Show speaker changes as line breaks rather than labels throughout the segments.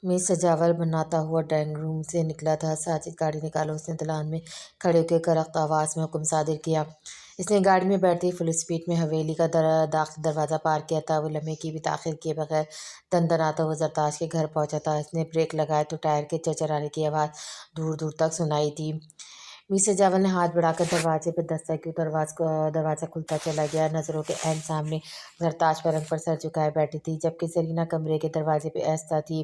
میں سجاول بناتا ہوا ڈرائنگ روم سے نکلا تھا۔ ساجد گاڑی نکالو، اس نے دلان میں کھڑے ہو کے کرخت آواز میں حکم صادر کیا۔ اس نے گاڑی میں بیٹھتے ہی فل اسپیڈ میں حویلی کا داخلی دروازہ پار کیا تھا۔ وہ لمحے کی بھی تاخیر کیے بغیر دندناتا ہوا زرتاج کے گھر پہنچا تھا۔ اس نے بریک لگائے تو ٹائر کے چرچرانے کی آواز دور دور تک سنائی دی۔ میر سجاول نے ہاتھ بڑھا کر دروازے پہ دستک کی، دروازہ کھلتا چلا گیا۔ نظروں کے عین سامنے زرتاج پلنگ پر سر جھکائے بیٹھی تھی، جبکہ زرینہ کمرے کے دروازے پہ ایستہ تھی۔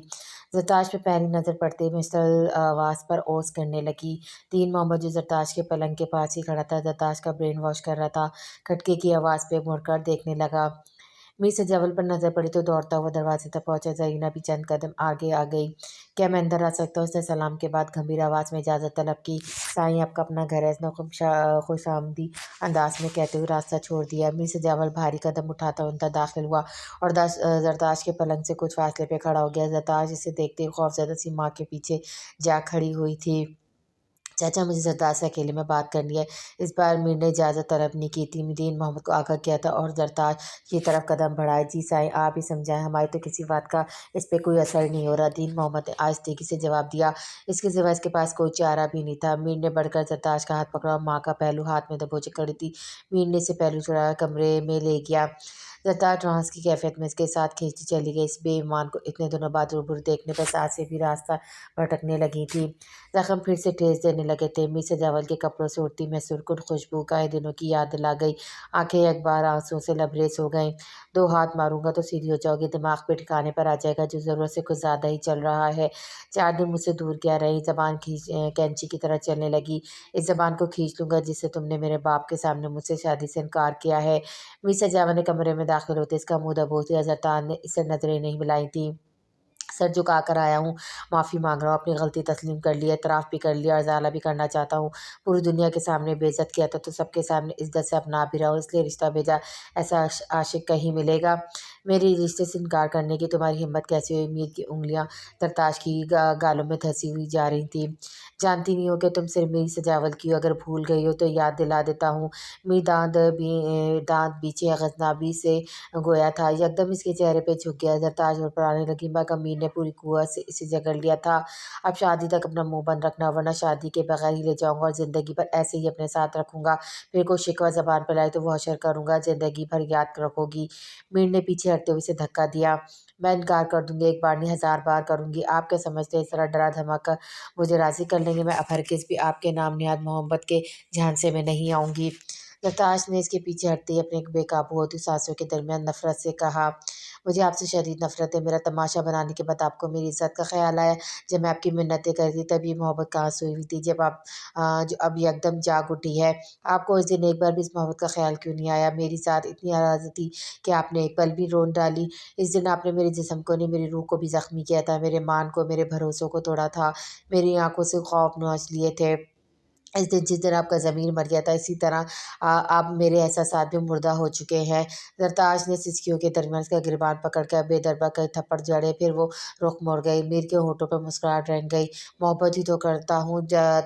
زرتاج پہ پہلی نظر پڑتے ہی مسٹل آواز پر اوز کرنے لگی۔ دین محمد جو زرتاج کے پلنگ کے پاس ہی کھڑا تھا، زرتاج کا برین واش کر رہا تھا، کھٹکے کی آواز پہ مڑ کر دیکھنے لگا۔ میر سجاول پر نظر پڑی تو دوڑتا ہوا دروازے تک پہنچا۔ زرینہ بھی چند قدم آگے آ گئی۔ کیا میں اندر آ سکتا ہوں؟ اس نے سلام کے بعد گمبھیر آواز میں اجازت طلب کی۔ سائیں آپ کا اپنا گھر ہے، اس نے خوش آمدی انداز میں کہتے ہوئے راستہ چھوڑ دیا۔ میر سجاول بھاری قدم اٹھاتا ہوا اندر داخل ہوا اور زرتاج کے پلنگ سے کچھ فاصلے پہ کھڑا ہو گیا۔ زرتاج اسے دیکھتے ہی خوفزدہ سی ماں کے پیچھے جا کھڑی ہوئی تھی۔ چاچا، مجھے زرتاج سے اکیلے میں بات کرنی ہے۔ اس بار میر نے اجازت طلب نہیں کی تھی، دین محمد کو آگاہ کیا تھا اور زرتاج کی طرف قدم بڑھائے۔ جی سائیں، آپ ہی سمجھائیں، ہماری تو کسی بات کا اس پہ کوئی اثر نہیں ہو رہا، دین محمد نے آہستگی سے جواب دیا۔ اس کے سوا اس کے پاس کوئی چارہ بھی نہیں تھا۔ میر نے بڑھ کر زرتاج کا ہاتھ پکڑا اور ماں کا پہلو ہاتھ میں دبوچے کھڑی تھی۔ میر نے اسے پہلو چھڑایا، کمرے میں لے گیا۔ زرتاج ٹرانس کی کیفیت میں اس کے ساتھ کھینچتی چلی گئی۔ اس بے ایمان کو اتنے دنوں بعد روبرو دیکھنے پر سانسیں بھی راستہ بھٹکنے لگی تھیں۔ زخم پھر سے ٹھیس دینے لگے تھے۔ میر سجاول کے کپڑوں سے اڑتی محصور کن خوشبو کئی دنوں کی یاد دلا گئی۔ آنکھیں یک بار آنسوؤں سے لبریز ہو گئیں۔ دو ہاتھ ماروں گا تو سیدھی ہو جاؤ گی، دماغ بھی ٹھکانے پر آ جائے گا، جو ضرورت سے کچھ زیادہ ہی چل رہا ہے۔ 4 دن مجھ سے دور کیا رہی؟ زبان کینچی کی طرح چلنے لگی۔ اس زبان کو کھینچ لوں گا جس سے تم نے میرے باپ کے سامنے مجھ سے شادی سے انکار کیا ہے۔ میر سجاول نے کمرے میں داخل ہوتے اس کا منہ دبوچ لیا۔ زرتاج نے اس سے نظریں نہیں ملائی تھیں۔ سر جھکا کر آیا ہوں، معافی مانگ رہا ہوں، اپنی غلطی تسلیم کر لی ہے، اعتراف بھی کر لیا اور ازالہ بھی کرنا چاہتا ہوں۔ پوری دنیا کے سامنے بے عزت کیا تھا تو سب کے سامنے عزت سے اپنا بھی رہا ہوں، اس لیے رشتہ بھیجا۔ ایسا عاشق کہیں ملے گا؟ میری رشتے سے انکار کرنے کی تمہاری ہمت کیسے ہوئی؟ میر کی انگلیاں زرتاج کی گالوں میں دھسی ہوئی جا رہی تھیں۔ جانتی نہیں ہو کہ تم صرف میری سجاول کی ہو، اگر بھول گئی ہو تو یاد دلا دیتا ہوں۔ میر دانت بیچے غضنابی سے گویا تھا، یکدم اس کے چہرے پہ جھک گیا۔ زرتاج مڑ پر آنے لگی، مگر میر نے پوری قوت سے اسے جکڑ لیا تھا۔ اب شادی تک اپنا منہ بند رکھنا، ورنہ شادی کے بغیر ہی لے جاؤں گا اور زندگی بھر ایسے ہی اپنے ساتھ رکھوں گا۔ پھر کوئی شکوہ زبان پہ لائے تو وہ حشر کروں گا، زندگی بھر یاد رکھو گی۔ میر نے پیچھے ہٹتے ہوئے اسے دھکا دیا۔ میں انکار کر دوں گی، ایک بار نہیں 1000 بار کروں گی۔ آپ کیا سمجھتے ہیں اس طرح ڈرا دھمک کر مجھے راضی کر لیں گے؟ میں اب ہرگز بھی آپ کے نام نہاد محبت کے جھانسے میں نہیں آؤں گی۔ زرتاج نے اس کے پیچھے ہٹتے ہی اپنے بے قابو ہوتی سانسوں کے درمیان نفرت سے کہا، مجھے آپ سے شدید نفرت ہے۔ میرا تماشا بنانے کے بعد آپ کو میری عزت کا خیال آیا؟ جب میں آپ کی منتیں کر رہی تھی تب یہ محبت کہاں سوئی ہوئی تھی جو اب یکدم جاگ اٹھی ہے؟ آپ کو اس دن ایک بار بھی اس محبت کا خیال کیوں نہیں آیا؟ میری ذات اتنی ناراض تھی کہ آپ نے ایک پل بھی روند ڈالی؟ اس دن آپ نے میرے جسم کو نہیں، میری روح کو بھی زخمی کیا تھا، میرے مان کو، میرے بھروسوں کو توڑا تھا، میری آنکھوں سے خواب نوچ لیے تھے۔ جس دن آپ کا ضمیر مر گیا تھا، اسی طرح اب میرے احساسات بھی مردہ ہو چکے ہیں۔ زرتاج نے سسکیوں کے درمیان اس کا گریبان پکڑ کر بے دربہ کئی تھپڑ جڑے، پھر وہ رخ موڑ گئی۔ میر کے ہونٹوں پر مسکراہٹ رنگ گئی۔ محبت ہی تو کرتا ہوں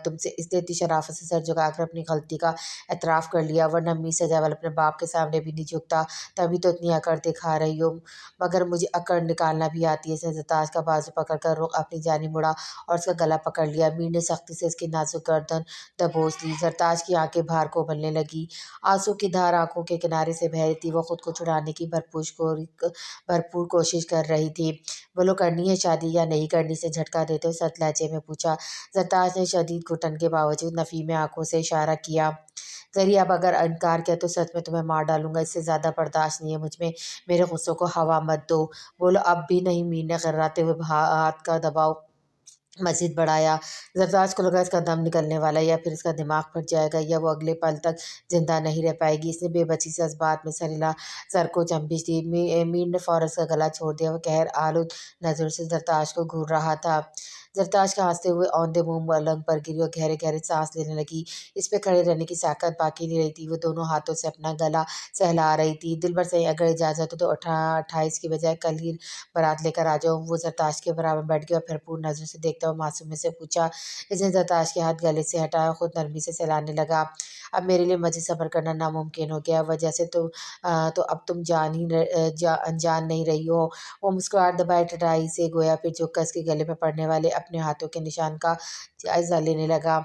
تم سے، اس لیے اتنی شرافت سے سر جھکا کر اپنی غلطی کا اعتراف کر لیا، ورنہ میر سجاول اپنے باپ کے سامنے بھی نہیں جھکتا، تبھی تو اتنی اکڑ دکھا رہی ہو۔ مگر مجھے اکڑ نکالنا بھی آتی ہے۔ اس نے زرتاج کا بازو پکڑ کر رخ اپنی جانب مڑا اور اس کا گلا پکڑ لیا۔ میر نے سختی سے اس کی نازک گردن دبوچ لی۔ زرتاج کی آنکھیں بھار کو ابلنے لگیں، آنسو کی دھار آنکھوں کے کنارے سے بہہ رہی تھی۔ وہ خود کو چھڑانے کی بھرپور کوشش کر رہی تھی۔ بولو، کرنی ہے شادی یا نہیں کرنی؟ سے جھٹکا دیتے ہوئے سخت لہجے میں پوچھا۔ زرتاج نے شدید گھٹن کے باوجود نفی میں آنکھوں سے اشارہ کیا۔ زری، اب اگر انکار کیا تو سچ میں تمہیں مار ڈالوں گا، اس سے زیادہ برداشت نہیں ہے مجھ میں، میرے غصوں کو ہوا مت دو۔ بولو، اب بھی نہیں؟ میر نے غرراتے ہوئے ہاتھ کا دباؤ مزید بڑھایا۔ زرتاج کو لگا اس کا دم نکلنے والا ہے، یا پھر اس کا دماغ پھٹ جائے گا، یا وہ اگلے پل تک زندہ نہیں رہ پائے گی۔ اس نے بے بسی سے اس بات میں سر ہلا سر کو جنبش دی۔ میر نے فوراً اس کا گلا چھوڑ دیا۔ وہ قہر آلود نظروں سے زرتاج کو گھور رہا تھا۔ जरताश का हंसते हुए औंधे मुंह पलंग पर गिरी और गहरे गहरे सांस लेने लगी। इस पे खड़े रहने की ताकत बाकी नहीं रही थी। वो दोनों हाथों से अपना गला सहला रही थी। दिलबर से अगर इजाज़त हो तो 28 की बजाय कल ही बारात लेकर आ जाओ। वो जरताश के बराबर बैठ गया और भरपूर नज़रों से देखता हुआ मासूमियत से पूछा। इसने जरताश के हाथ गले से हटाया, खुद नरमी से सहलाने लगा। अब मेरे लिए मज़ीद सब्र करना नामुमकिन हो गया। वजह से तो अब तुम अनजान नहीं रही हो। वो मुस्कुराहट दबाए टटाई से गोया फिर झुक कर इसके गले में पड़ने वाले अपने हाथों के निशान का जायजा लेने लगा।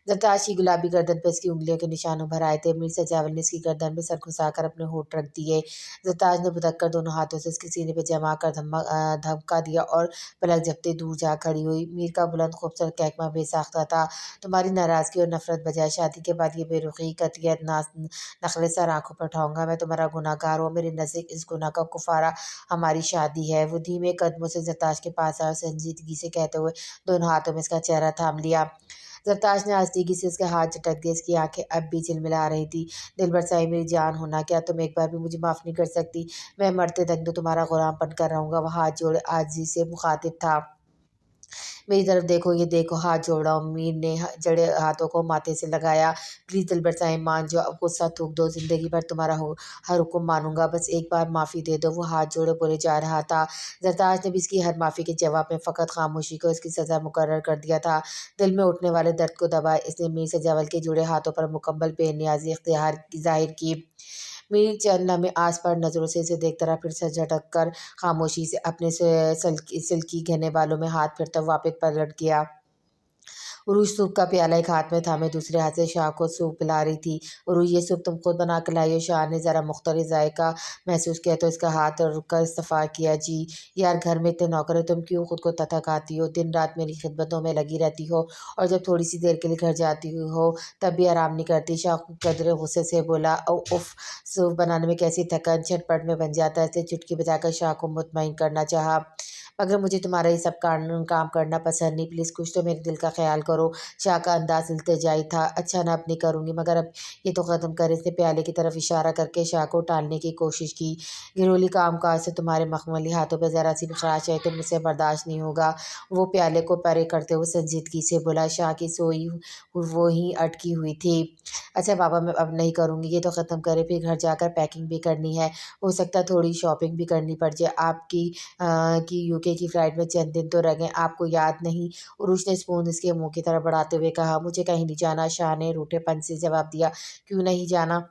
जरताश की गुलाबी गर्दन पर इसकी उंगलियों के निशान उभर आए थे। मीर सजावल ने इसकी गर्दन में सर घुसाकर अपने होंठ रख दिए। जरताश ने भुदक कर दोनों हाथों से इसके सीने पे जमा कर धमका दिया और पलक झपकते दूर जा खड़ी हुई। मीर का बुलंद खूबसूरत कहकमा बेसाख्ता था। तुम्हारी नाराज़गी और नफरत बजाय शादी के बाद ये बेरुखी कतियत नखरे सर आंखों पर उठाऊंगा। मैं तुम्हारा गुनाहगार हूँ, मेरे नज़दीक इस गुनाह का कुफारा हमारी शादी है। वो धीमे कदमों से जरताश के पास आया और संजीदगी से कहते हुए दोनों हाथों में इसका चेहरा थाम लिया। जरताश ने आस्तीगी से उसके हाथ झटक दिए। इसकी आंखें अब भी झिलमिला रही थी। दिलबर साई मेरी जान होना, क्या तुम एक बार भी मुझे माफ़ नहीं कर सकती? मैं मरते तक तो तुम्हारा गुलाम बनकर रहूंगा। वह हाथ जोड़े आजिज़ी से मुखातिब था। मेरी तरफ देखो, ये देखो, हाथ जोड़ा। मीर ने जड़े हाथों को माथे से लगाया। प्लीज़ दिलबर साहिब मान जाओ, अब गुस्सा थूक दो। ज़िंदगी भर तुम्हारा हर हुक्म मानूंगा, बस एक बार माफ़ी दे दो। वो हाथ जोड़े बोले जा रहा था। जरताज ने भी इसकी हर माफ़ी के जवाब में फ़कत खामोशी को इसकी सज़ा मुकर्रर कर दिया था। दिल में उठने वाले दर्द को दबाए इसने मीर से जवल के जुड़े हाथों पर मुकम्मल बेनियाजी इख्तियार ज़ाहिर की। मीर चंद लम्हे आस पास नज़रों से इसे देखता रहा, फिर सर झटक कर खामोशी से अपने सिल्की घने बालों में हाथ फिरता वापस पलट गया। उरूज सूप का प्याला एक हाथ में थामे दूसरे हाथ से शाह को सूप पिला रही थी। उरूज, ये सूप तुम खुद बना के लाई हो? शाह ने ज़रा मुख्तलिफ जायका महसूस किया तो इसका हाथ रुक कर इस्तफ़ा किया। जी यार, घर में इतने नौकर है, तुम क्यों खुद को थकाती हो? दिन रात मेरी खिदमतों में लगी रहती हो और जब थोड़ी सी देर के लिए घर जाती हो तब भी आराम नहीं करती। शाह कदरे गुस्से से बोला। उफ, सूप बनाने में कैसी थकन झटपट में बन जाता है। इसलिए चुटकी बजाकर शाह को मुतमईन करना चाहा। मगर मुझे तुम्हारा ये सब काम करना पसंद नहीं। प्लीज़ कुछ तो मेरे दिल का ख्याल करो। शाह का अंदाज इल्तिजाई था। अच्छा ना, अब नहीं करूँगी, मगर अब ये तो ख़त्म कर। इसने प्याले की तरफ इशारा करके शाह को टालने की कोशिश की। घरेलू काम काज से तुम्हारे मखमली हाथों पर ज़रा सी भी खराश है तो मुझसे बर्दाश्त नहीं होगा। वो प्याले को परे करते हुए संजीदगी से बोला। शाह की सोई वो ही अटकी हुई थी। अच्छा बाबा, मैं अब नहीं करूँगी, ये तो ख़त्म करे, फिर घर जाकर पैकिंग भी करनी है। हो सकता है थोड़ी शॉपिंग भी करनी पड़ जाए। आपकी कि यूके की फ़्लाइट में चंद दिन तो रह गए, आपको याद नहीं? उरुश ने स्पून इसके मुंह की तरफ बढ़ाते हुए कहा। मुझे कहीं नहीं जाना, शाह ने रूठेपन से जवाब दिया। क्यों नहीं जाना?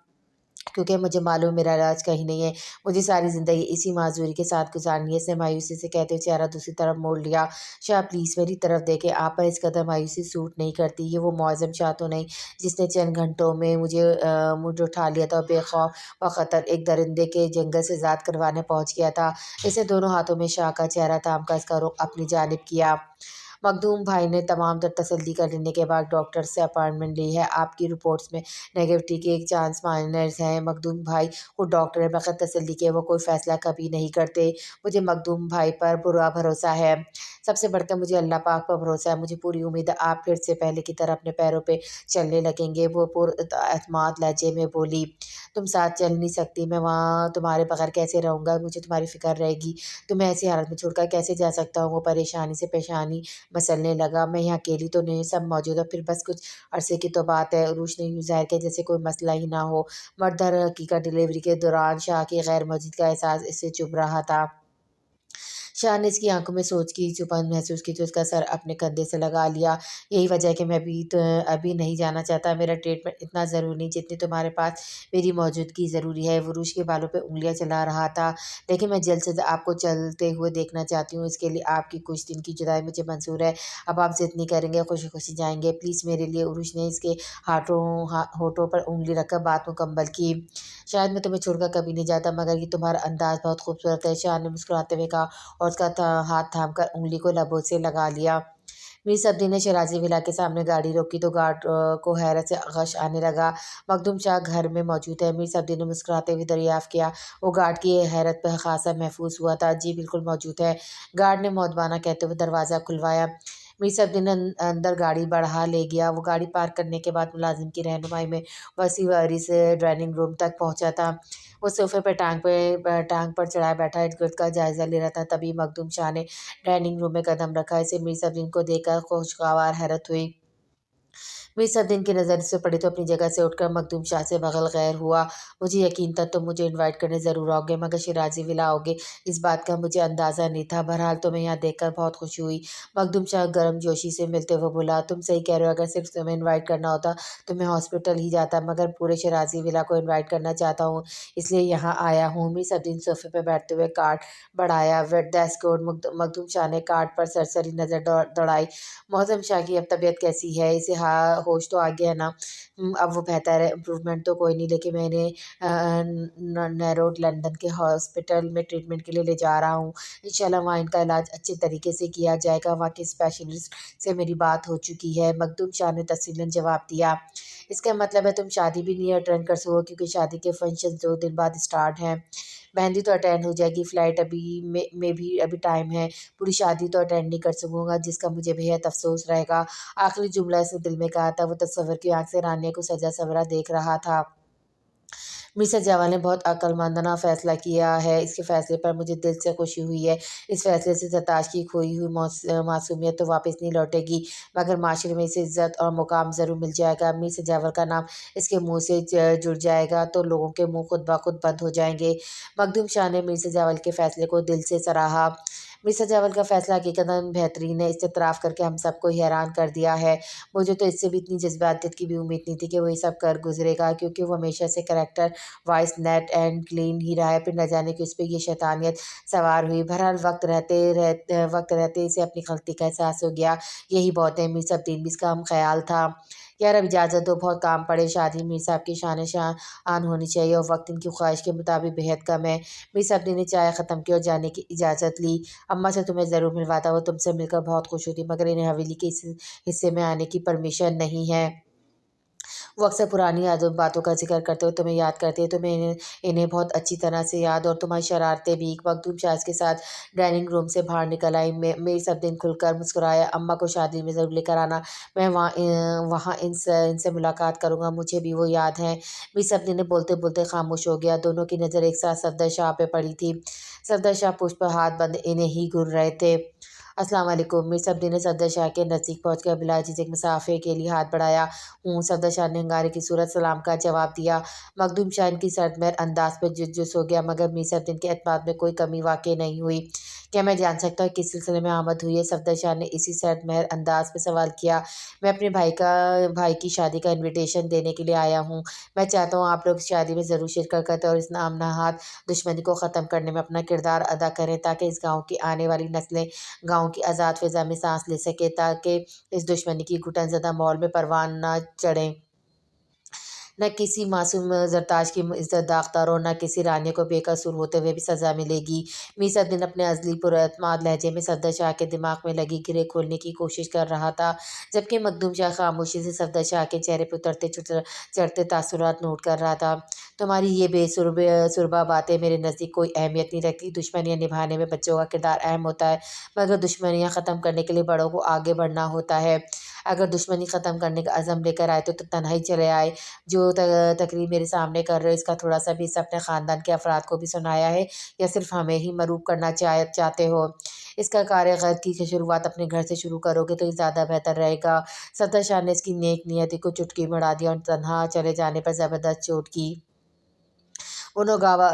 क्योंकि मुझे मालूम मेरा इलाज कहीं नहीं है। मुझे सारी ज़िंदगी इसी माजूरी के साथ गुजारनी है। इसने मायूसी से कहते हुए चेहरा दूसरी तरफ मोड़ लिया। शाह प्लीज़ मेरी तरफ देखें, आप पर इस कदर मायूसी सूट नहीं करती। ये वो मुअज़्ज़म शाह तो नहीं जिसने चंद घंटों में मुझे उठा लिया था और बेखौफ व ख़तर एक दरिंदे के जंगल से ज़ाद करवाने पहुँच गया था। इसने दोनों हाथों में शाह का चेहरा थाम कर इसका रुख अपनी जानिब किया। मखदूम भाई ने तमाम तर तसल्ली कर लेने के बाद डॉक्टर से अपॉइंटमेंट ली है। आपकी रिपोर्ट्स में नेगेटिविटी के एक चांस माइनर्स हैं। मखदूम भाई वो डॉक्टर है, बगैर तसल्ली के वो कोई फ़ैसला कभी नहीं करते। मुझे मखदूम भाई पर पूरा भरोसा है। सबसे बढ़कर मुझे अल्लाह पाक पर भरोसा है। मुझे पूरी उम्मीद है आप फिर से पहले की तरह अपने पैरों पे चलने लगेंगे। वो पुरएतमाद लहजे में बोली। तुम साथ चल नहीं सकती, मैं वहाँ तुम्हारे बगैर कैसे रहूँगा? मुझे तुम्हारी फ़िक्र रहेगी। तुम्हें ऐसी हालत में छोड़कर कैसे जा सकता हूँ? वो परेशानी से पेशानी मसलने लगा। मैं यहाँ अकेली तो नहीं, सब मौजूद है। फिर बस कुछ अरसे की तो बात है। उरूज ने यूँ ज़ाहिर किया जैसे कोई मसला ही ना हो। मगर दर हकीकत डिलीवरी के दौरान शाह की गैर मौजूदगी का एहसास इससे चुभ रहा था। शाह ने इसकी आंखों में सोच की चुभन महसूस की तो उसका सर अपने कंधे से लगा लिया। यही वजह है कि मैं अभी नहीं जाना चाहता। मेरा ट्रीटमेंट इतना ज़रूरी नहीं जितनी तुम्हारे पास मेरी मौजूदगी ज़रूरी है। वो रूश के बालों पे उँगलियाँ चला रहा था। लेकिन मैं जल्द से जल्द आपको चलते हुए देखना चाहती हूँ। इसके लिए आपकी कुछ दिन की जुदाई मुझे मंजूर है। अब आप ज़िद नहीं करेंगे, खुशी खुशी जाएंगे प्लीज़ मेरे लिए। उरूज ने इसके होठों पर उँगली रखकर बात मुकम्मल की। शायद मैं तुम्हें छोड़कर कभी नहीं जाता, मगर ये तुम्हारा अंदाज़ बहुत खूबसूरत है। शाह ने मुस्कुराते हुए कहा और उसका हाथ थामकर उंगली को लबों से लगा लिया। मीर सब्ज़ी ने शराजी विला के सामने गाड़ी रोकी तो गार्ड को हैरत से गश आने लगा। मखदूम शाह घर में मौजूद है? मीर सब्ज़ी ने मुस्कुराते हुए दरियाफ़्त किया। वो गार्ड की हैरत पर खासा महसूस हुआ था। जी बिल्कुल मौजूद है, गार्ड ने मौदबाना कहते हुए दरवाज़ा खुलवाया। میر صفدین اندر گاڑی بڑھا لے گیا۔ وہ گاڑی پارک کرنے کے بعد ملازم کی رہنمائی میں وسیع و عریض ڈرائننگ روم تک پہنچا تھا۔ وہ صوفے پہ ٹانگ پر چڑھائے بیٹھا ارد گرد کا جائزہ لے رہا تھا۔ تبھی مخدوم شاہ نے ڈائننگ روم میں قدم رکھا۔ اسے میر صفدین کو دیکھ کر خوشگوار حیرت ہوئی۔ میر صفدین کی نظر اس پہ پڑی تو اپنی جگہ سے اٹھ کر مخدوم شاہ سے بغل غیر ہوا۔ مجھے یقین تھا تم مجھے انوائٹ کرنے ضرور آؤ گے، مگر شیرازی ولا آؤ گے اس بات کا مجھے اندازہ نہیں تھا۔ بہرحال تمہیں یہاں دیکھ کر بہت خوشی ہوئی۔ مخدوم شاہ گرم جوشی سے ملتے ہوئے بولا، تم صحیح کہہ رہے ہو، اگر صرف تمہیں انوائٹ کرنا ہوتا تو میں ہاسپٹل ہی جاتا، مگر پورے شیرازی ولا کو انوائٹ کرنا چاہتا ہوں، اس لیے یہاں آیا ہوں۔ میر صفدین صوفے پہ بیٹھتے ہوئے کارڈ بڑھایا۔ That's good. مخدوم شاہ نے کارڈ پر سرسری نظر دوڑائی۔ معظم شاہ کی اب طبیعت کیسی ہے؟ اسے ہوش تو آ گیا نا؟ اب وہ بہتر ہے، امپروومنٹ تو کوئی نہیں، لیکن میں انہیں نیروڈ لندن کے ہاسپٹل میں ٹریٹمنٹ کے لیے لے جا رہا ہوں۔ انشاءاللہ وہاں ان کا علاج اچھے طریقے سے کیا جائے گا۔ وہاں کے اسپیشلسٹ سے میری بات ہو چکی ہے۔ مخدوم شاہ نے تفصیلاً جواب دیا۔ اس کا مطلب ہے تم شادی بھی نہیں اٹینڈ کر سکو، کیونکہ شادی کے فنکشن 2 دن بعد اسٹارٹ ہیں۔ مہندی تو اٹینڈ ہو جائے گی، فلائٹ میں بھی ابھی ٹائم ہے، پوری شادی تو اٹینڈ نہیں کر سکوں گا، جس کا مجھے بہت افسوس رہے گا۔ آخری جملہ اس نے دل میں کہا تھا۔ وہ تصور کی آنکھ سے رانیہ کو سجا سورا دیکھ رہا تھا۔ مرزا جوال نے بہت عقل مندانہ فیصلہ کیا ہے، اس کے فیصلے پر مجھے دل سے خوشی ہوئی ہے۔ اس فیصلے سے زرتاج کی کھوئی ہوئی معصومیت تو واپس نہیں لوٹے گی، مگر معاشرے میں اسے عزت اور مقام ضرور مل جائے گا۔ مرزا جوال کا نام اس کے منہ سے جڑ جائے گا تو لوگوں کے منہ خود بخود بند ہو جائیں گے۔ مخدوم شاہ نے مرزا جوال کے فیصلے کو دل سے سراہا۔ مرزا جوال کا فیصلہ حقیقتاً بہترین ہے، اس نے اعتراف کر کے ہم سب کو حیران کر دیا ہے۔ مجھے تو اس سے بھی اتنی جذباتیت کی بھی امید نہیں تھی کہ وہ یہ سب کر گزرے گا، کیونکہ وہ ہمیشہ سے character wise neat and clean ہی رہا ہے، پھر نہ جانے کہ اس پہ یہ شیطانیت سوار ہوئی۔ بہرحال وقت رہتے اسے اپنی غلطی کا احساس ہو گیا، یہی بہت ہے۔ میر صفدین بھی اس کا ہم خیال تھا۔ یار اب اجازت دو، بہت کام پڑے، شادی میر صاحب کی شان شان ہونی چاہیے اور وقت ان کی خواہش کے مطابق بہت کم ہے۔ میر صفدین نے چائے ختم کی اور جانے کی اجازت لی۔ اماں سے تمہیں ضرور ملواتا، وہ تم سے مل کر بہت خوش ہوتی، مگر انہیں حویلی کے اس حصے میں آنے کی پرمیشن نہیں ہے۔ وہ اکثر پرانی باتوں کا ذکر کرتے ہوئے تمہیں یاد کرتے ہیں، تمہیں انہیں بہت اچھی طرح سے یاد، اور تمہاری شرارتیں بھی۔ مخدوم شاہ کے ساتھ ڈائننگ روم سے باہر نکل آئی۔ میر صفدین کھل کر مسکرایا، اماں کو شادی میں ضرور لے کر آنا، میں وہاں ان سے ملاقات کروں گا، مجھے بھی وہ یاد ہیں۔ میر صفدین نے بولتے بولتے خاموش ہو گیا۔ دونوں کی نظر ایک ساتھ صفدر شاہ پہ پڑی تھی۔ صفدر شاہ پشت پر ہاتھ بندھے انہیں ہی گھور رہے تھے۔ السلام علیکم۔ میر صفدین نے صفدر شاہ کے نزدیک پہنچ کر بلا جھجک مسافے کے لیے ہاتھ بڑھایا۔ ہوں۔ صفدر شاہ نے ہنگارے کی صورت سلام کا جواب دیا۔ مخدوم شاہ ان کی سرد مہر انداز پہ جس ہو گیا، مگر میر صفدین کے اعتماد میں کوئی کمی واقع نہیں ہوئی۔ کیا میں جان سکتا ہوں کس سلسلے میں آمد ہوئی ہے؟ صفدر شاہ نے اسی سرد مہر انداز پہ سوال کیا۔ میں اپنے بھائی کی شادی کا انویٹیشن دینے کے لیے آیا ہوں۔ میں چاہتا ہوں آپ لوگ اس شادی میں ضرور شرکت کریں اور اس نام نہاد دشمنی کو ختم کرنے میں اپنا کردار ادا کریں، تاکہ اس گاؤں کی آنے والی نسلیں گاؤں کی آزاد فضا میں سانس لے سکیں، تاکہ اس دشمنی کی گھٹن زدہ ماحول میں پروان نہ چڑھیں۔ نہ کسی معصوم زرتاج کی عزت داغدار اور نہ کسی رانیہ کو بے قصور ہوتے ہوئے بھی سزا ملے گی۔ میر صفدین اپنے ازلی پراعتماد لہجے میں صفدر شاہ کے دماغ میں لگی گرہ کھولنے کی کوشش کر رہا تھا، جبکہ مخدوم شاہ خاموشی سے صفدر شاہ کے چہرے پہ اترتے چڑھتے تاثرات نوٹ کر رہا تھا۔ تمہاری یہ بے سربا باتیں میرے نزدیک کوئی اہمیت نہیں رکھتی۔ دشمنیاں نبھانے میں بچوں کا کردار اہم ہوتا ہے، مگر دشمنیاں ختم کرنے کے لیے بڑوں کو آگے بڑھنا ہوتا ہے۔ اگر دشمنی ختم کرنے کا عزم لے کر آئے تو تنہائی چلے آئے۔ جو تقریر میرے سامنے کر رہے ہو، اس کا تھوڑا سا بھی حصہ اپنے خاندان کے افراد کو بھی سنایا ہے یا صرف ہمیں ہی مرعوب کرنا چاہتے ہو؟ اس کا کار غلط کی شروعات اپنے گھر سے شروع کرو گے تو یہ زیادہ بہتر رہے گا۔ صفدر شاہ نے اس کی نیک نیتی کو چٹکی میں اڑا دیا اور تنہا چلے جانے پر زبردست چوٹ کی۔ وہ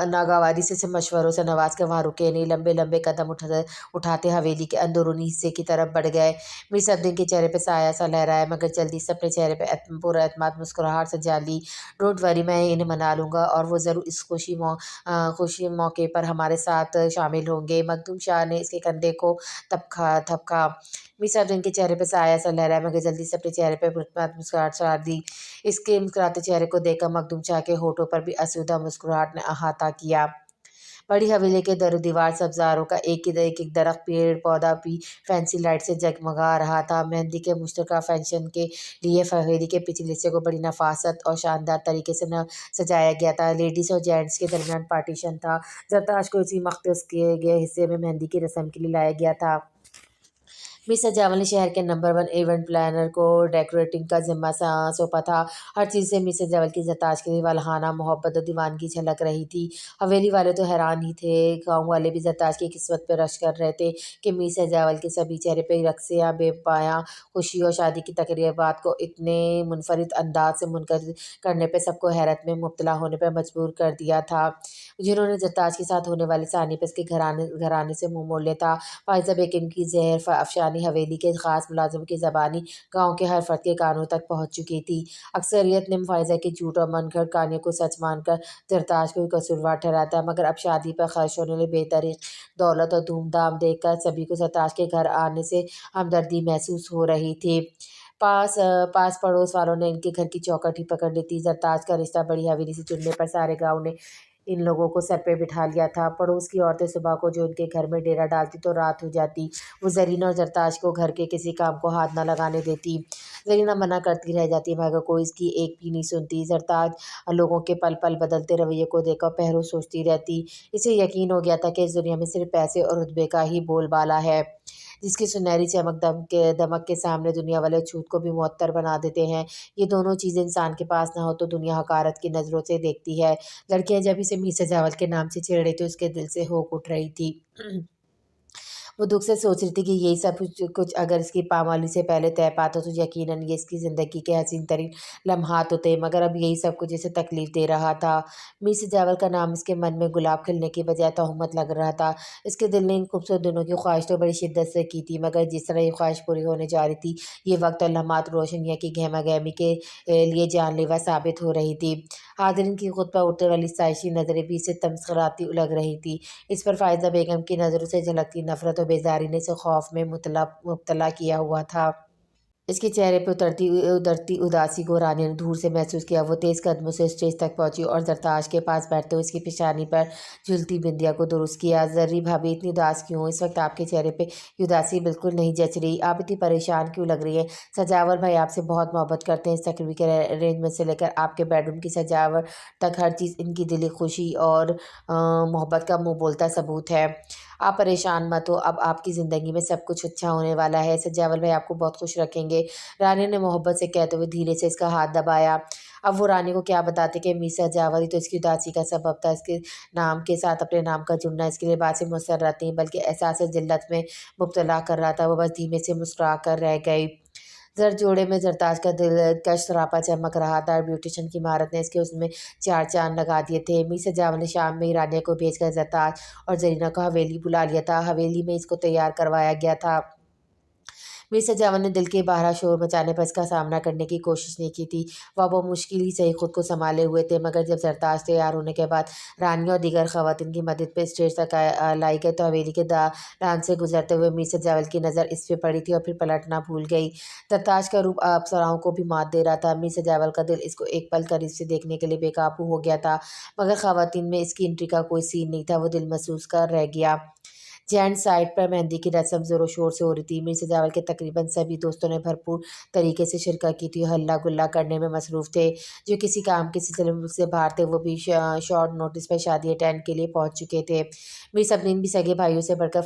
ناگواری سے مشوروں سے نواز کے وہاں رکے نہیں، لمبے لمبے قدم اٹھاتے حویلی کے اندرونی حصے کی طرف بڑھ گئے۔ میر صفدین کے چہرے پہ سایہ سا لہرایا، مگر جلدی سے اپنے چہرے پہ پر اعتماد مسکراہٹ سجا لی۔ ڈونٹ وری، میں انہیں منا لوں گا اور وہ ضرور اس خوشی موقع پر ہمارے ساتھ شامل ہوں گے۔ مخدوم شاہ نے اس کے کندھے کو تھپکا۔ میر صفدین کے چہرے پہ سایہ سا لہرایا، مگر جلدی سے اپنے چہرے پہ پرسکون مسکراہٹ سوار دی۔ اس کے مسکراتے چہرے کو دیکھ کر مخدوم شاہ کے ہونٹوں پر بھی آسودہ مسکراہٹ نے احاطہ کیا۔ بڑی حویلی کے در و دیوار سبزاروں کا ایک درخت پیڑ پودا بھی فینسی لائٹ سے جگمگا رہا تھا۔ مہندی کے مشترکہ فنکشن کے لیے حویلی کے پچھلے حصے کو بڑی نفاست اور شاندار طریقے سے سجایا گیا تھا۔ لیڈیز اور جینٹس کے درمیان پارٹیشن تھا۔ زرتاج کو اسی مختص کیے گئے حصے میں مہندی کی رسم کے لیے لایا گیا تھا۔ मिस्टर जावल ने शहर के नंबर 1 इवेंट प्लानर को डेकोरेटिंग का जिम्मा सौंपा था। हर चीज़ से मिस्टर जावल की ज़रताश की वालहाना मोहब्बत और दीवानगी झलक रही थी। हवेली वाले तो हैरान ही थे, गाँव वाले भी ज़रताश की किस्मत पे रश कर रहे थे कि मिस्टर जावल के सभी चेहरे पे रक्सियाँ बेपायाँ खुशी और शादी की तकरीबात को इतने मुनफरिद अंदाज से मुनक़िद करने पे सबको हैरत में मुब्तला होने पर मजबूर कर दिया था। जिन्होंने ज़रताश के साथ होने वाली सानी पे उसके घराने से मुँह मोड़ लिया था। फ़ाइज़ा बेगम की ज़हर अफ़शानी हवेली के ख़ास मुलाज़िम की ज़बानी गाँव के हर फ़र्द के कानों तक पहुँच चुकी थी। अक्सरियत ने फ़ाइज़ा की झूठ और मनगढ़ंत कहानियों को सच मानकर ज़रताश को कसूरवार ठहराता, मगर अब शादी पर ख़र्च होने वाली बेतहाशा दौलत और धूम-धाम देखकर सभी को ज़रताश के घर आने से हमदर्दी महसूस हो रही थी। पास पड़ोस वालों ने इनके घर की चौखट ही पकड़ ली थी। ज़रताश का रिश्ता बड़ी हवेली से चुनने पर सारे गाँव ने इन लोगों को सर पे बिठा लिया था। पड़ोस की औरतें सुबह को जो इनके घर में डेरा डालती तो रात हो जाती। वो ज़रीना और ज़रताश को घर के किसी काम को हाथ न लगाने देती। ज़रीना मना करती रह जाती मगर कोई इसकी एक भी नहीं सुनती। ज़रताश लोगों के पल पल बदलते रवैये को देखकर पहरों सोचती रहती। इसे यकीन हो गया था कि इस दुनिया में सिर्फ पैसे और रुतबे का ही बोलबाला है, जिसकी सुनहरी चमक दमक के सामने दुनिया वाले छूत को भी मुअत्तर बना देते हैं। ये दोनों चीज़ें इंसान के पास ना हो तो दुनिया हकारत की नज़रों से देखती है। लड़कियां जब इसे मीर सजावल के नाम से छेड़ रही तो उसके दिल से होक उठ रही थी। वो दुख से सोच रही थी कि यही सब कुछ अगर इसकी पामाली से पहले तय पाता तो यकीनन ये इसकी ज़िंदगी के हसीन तरीन लम्हात होते, मगर अब यही सब कुछ इसे तकलीफ़ दे रहा था। मीर सजावल का नाम इसके मन में गुलाब खिलने की बजाय तोहमत लग रहा था। इसके दिल ने इन खूबसूरत दिनों की ख्वाहिश तो बड़ी शिद्दत से की थी, मगर जिस तरह ये ख्वाहिश पूरी होने जा रही थी, ये वक्त और लम्हात रोशनिया की गहमा गहमी के लिए जानलेवा साबित हो रही थी। हाज़रीन की खुद पर उठने वाली साइशी नज़रें भी इसे तमस्कराती लग रही थी। इस पर फ़ाइज़ा बेगम की नज़रों से झलकती नफ़रत और बेज़ारी ने इसे खौफ में मुब्तला किया हुआ था। इसके चेहरे पे उतरती उदासी को रानी ने दूर से महसूस किया। वो तेज़ कदमों से स्टेज तक पहुंची और ज़रताश के पास बैठते हुए उसकी पेशानी पर झूलती बिंदिया को दुरुस्त किया। ज़र्री भाभी, इतनी उदास क्यों हो? इस वक्त आपके चेहरे पे ये उदासी बिल्कुल नहीं जच रही। आप इतनी परेशान क्यों लग रही है? सजावल भाई आपसे बहुत मोहब्बत करते हैं। इस तकरीब के अरेंजमेंट से लेकर आपके बेडरूम की सजावट तक हर चीज़ इनकी दिली खुशी और मोहब्बत का मुँह बोलता सबूत है। आप परेशान मत हो, अब आपकी ज़िंदगी में सब कुछ अच्छा होने वाला है। सजावल भाई आपको बहुत खुश रखेंगे। रानी ने मोहब्बत से कहते हुए धीरे से इसका हाथ दबाया। अब वो रानी को क्या बताते कि मीसा जावर ही तो इसकी उदासी का सबब था। इसके नाम के साथ अपने नाम का जुड़ना इसके लिए बात से मुसर्रत नहीं बल्कि एहसास ज़िल्लत में मुब्तला कर रहा था। वो बस धीमे से मुस्कुरा कर रह गई। ज़र जोड़े में ज़रताश का दिलकश सरापा चमक रहा था। ब्यूटिशन की महारत ने इसके उसमें चार चाँद लगा दिए थे। मीसा जावर ने शाम में ही रानिया को भेजकर ज़रताश और ज़रीना को हवेली बुला लिया था। हवेली में इसको तैयार करवाया गया था। मीर सजावल ने दिल के बहरा शोर मचाने पर इसका सामना करने की कोशिश नहीं की थी। वह बहुत मुश्किल ही सही खुद को संभाले हुए थे, मगर जब ज़रताश तैयार होने के बाद रानियों और दीगर ख़वातीन की मदद पे स्टेज तक लाई गई तो हवेली के दालान से गुजरते हुए मीर सजावल की नज़र इस पे पड़ी थी और फिर पलटना भूल गई। ज़रताश का रूप अप्सराओं को भी मात दे रहा था। मीर सजावल का दिल इसको एक पल करीब से देखने के लिए बेकाबू हो गया था, मगर ख़वातीन में इसकी एंट्री का कोई सीन नहीं था। वो दिल महसूस कर रह गया। जेंट्स साइड पर मेहंदी की रस्म ज़ोरों शोर से हो रही थी। मीर सजावल के तकरीबन सभी दोस्तों ने भरपूर तरीके से शिरकत की थी और हल्ला गुल्ला करने में मसरूफ़ थे। जो किसी काम के सिलसिले में मुझसे बाहर थे वो भी शॉर्ट नोटिस पर शादी अटेंड के लिए पहुंच चुके थे। मीर सबनीन भी सगे भाइयों से बढ़कर